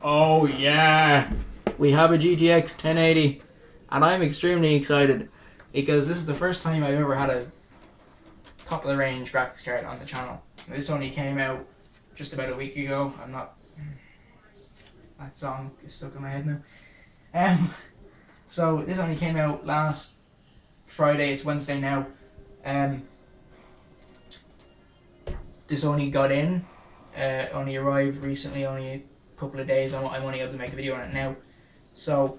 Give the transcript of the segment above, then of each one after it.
Oh yeah, we have a GTX 1080, and I'm extremely excited because this is the first time I've ever had a top of the range graphics card on the channel. This only came out just about a week ago. I'm not. That song is stuck in my head now. Um, so this only came out last Friday. It's Wednesday now. Um, this only got in. Only arrived recently. Only a couple of days. I'm only able to make a video on it now. So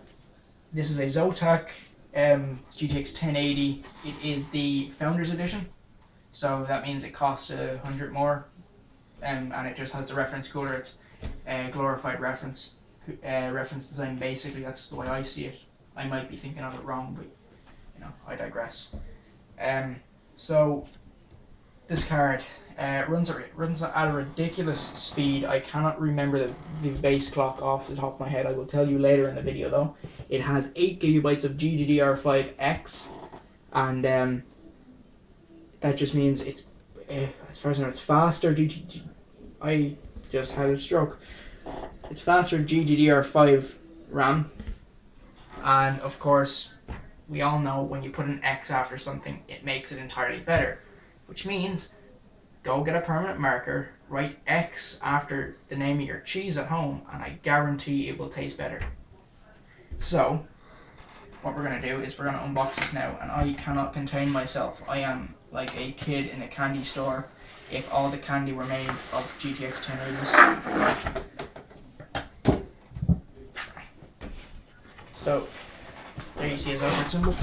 this is a Zotac GTX 1080. It is the Founders Edition, so that means it costs 100 more, and it just has the reference cooler. It's a glorified reference design. Basically, that's the way I see it. I might be thinking of it wrong, but I digress. So this card runs at a ridiculous speed. I cannot remember the base clock off the top of my head. I will tell you later in the video though. It has 8 gigabytes of GDDR5X, and that just means it's, as far as I know, it's faster. I just had a stroke. It's faster GDDR5 RAM, and of course, we all know when you put an X after something, it makes it entirely better, which means go get a permanent marker, write X after the name of your cheese at home, and I guarantee it will taste better. So, what we're going to do is we're going to unbox this now, and I cannot contain myself. I am like a kid in a candy store if all the candy were made of GTX 1080s. So, there you see a Zotac symbol.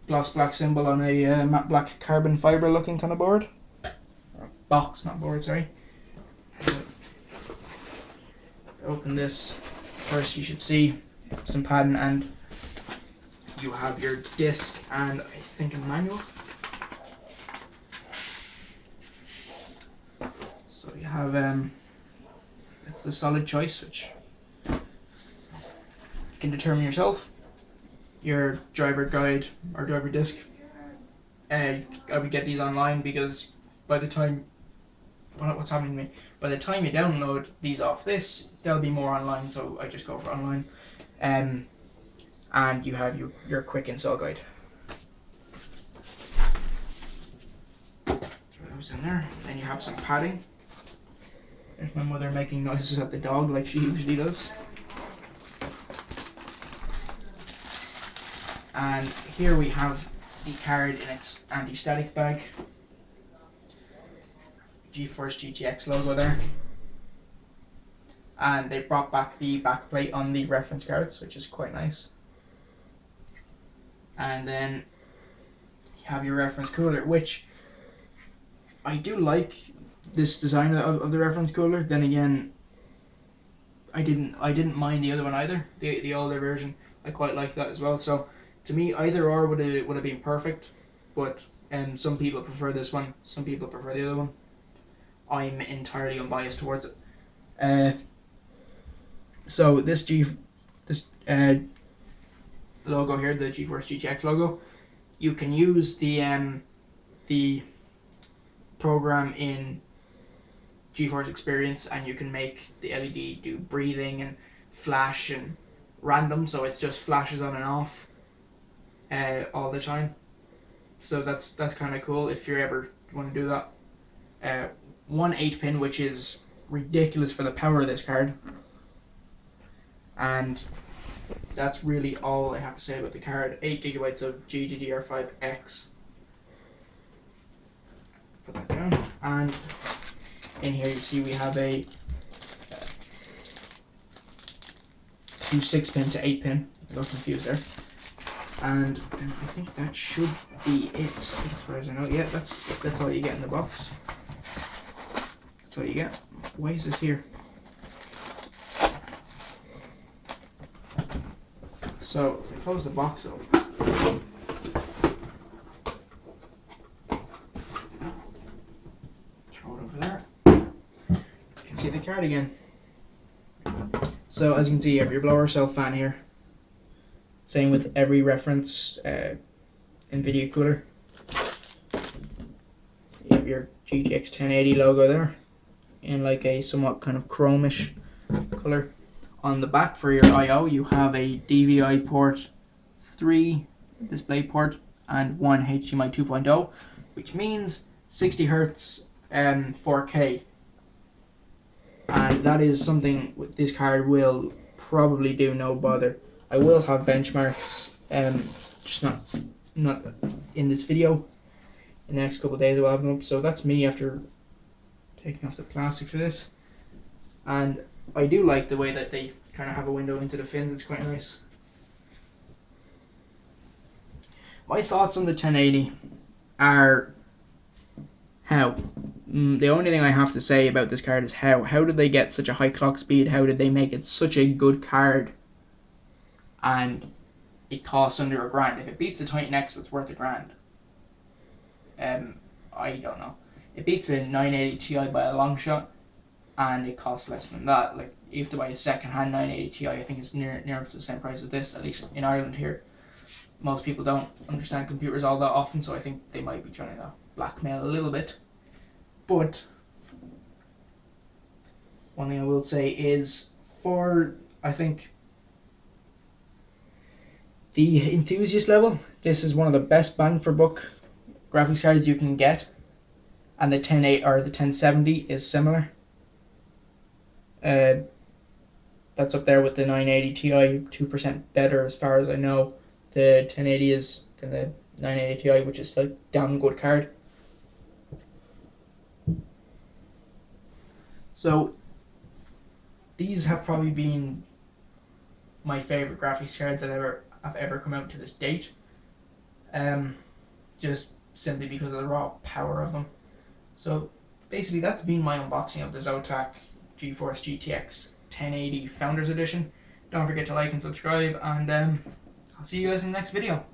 Gloss black symbol on a matte black carbon fibre looking kind of board. Or box, not board, sorry. Open this. First you should see some padding, and you have your disc and I think a manual. So you have it's the solid choice, which you can determine yourself. Your driver guide or driver disc. I would get these online because by the time what's happening to me? By the time you download these off this, there'll be more online, so I just go for online. And you have your quick install guide. Throw those in there. Then you have some padding. There's my mother making noises at the dog like she usually does. And here we have the card in its anti-static bag. GeForce GTX logo there. And they brought back the backplate on the reference cards, which is quite nice. And then you have your reference cooler, which I do like this design of the reference cooler. Then again, I didn't mind the other one either. The older version, I quite like that as well. So to me, either or would have been perfect. But some people prefer this one, some people prefer the other one. I'm entirely unbiased towards it. So this logo here, the GeForce GTX logo, you can use the program in GeForce Experience, and you can make the LED do breathing and flash and random, so it just flashes on and off all the time. So that's kind of cool if you ever want to do that. One 8-pin, which is ridiculous for the power of this card, and that's really all I have to say about the card. 8 gigabytes of GDDR5X. Put that down, and in here you see we have a 2 6-pin to 8-pin. I got confused there. And I think that should be it as far as I know. Yeah, that's all you get in the box. That's all you get. Why is this here? So if I close the box up, throw it over there. You can see the card again. So as you can see, you have your blower cell fan here. Same with every reference Nvidia cooler. You have your GTX 1080 logo there in like a somewhat kind of chromish color. On the back for your I/O, you have a DVI port, 3 display port, and 1 HDMI 2.0, which means 60 Hz 4K. And that is something this card will probably do, no bother. I will have benchmarks, just not in this video. In the next couple of days I will have them up. So that's me after taking off the plastic for this. And I do like the way that they kind of have a window into the fins. It's quite nice. My thoughts on the 1080 are how. The only thing I have to say about this card is how. How did they get such a high clock speed? How did they make it such a good card? And it costs under $1,000. If it beats a Titan X, it's worth $1,000. I don't know. It beats a 980 Ti by a long shot, and it costs less than that. Like, you have to buy a second-hand 980 Ti. I think it's near to the same price as this, at least in Ireland here. Most people don't understand computers all that often, so I think they might be trying to blackmail a little bit. But one thing I will say is, for, I think, the enthusiast level, this is one of the best bang for buck graphics cards you can get, and the 1080 or the 1070 is similar. That's up there with the 980 Ti, 2% better as far as I know. The 1080 is than the 980 Ti, which is a damn good card. So these have probably been my favorite graphics cards that have ever come out to this date. Just simply because of the raw power of them. So basically that's been my unboxing of the Zotac GeForce GTX 1080 Founders Edition. Don't forget to like and subscribe, and I'll see you guys in the next video.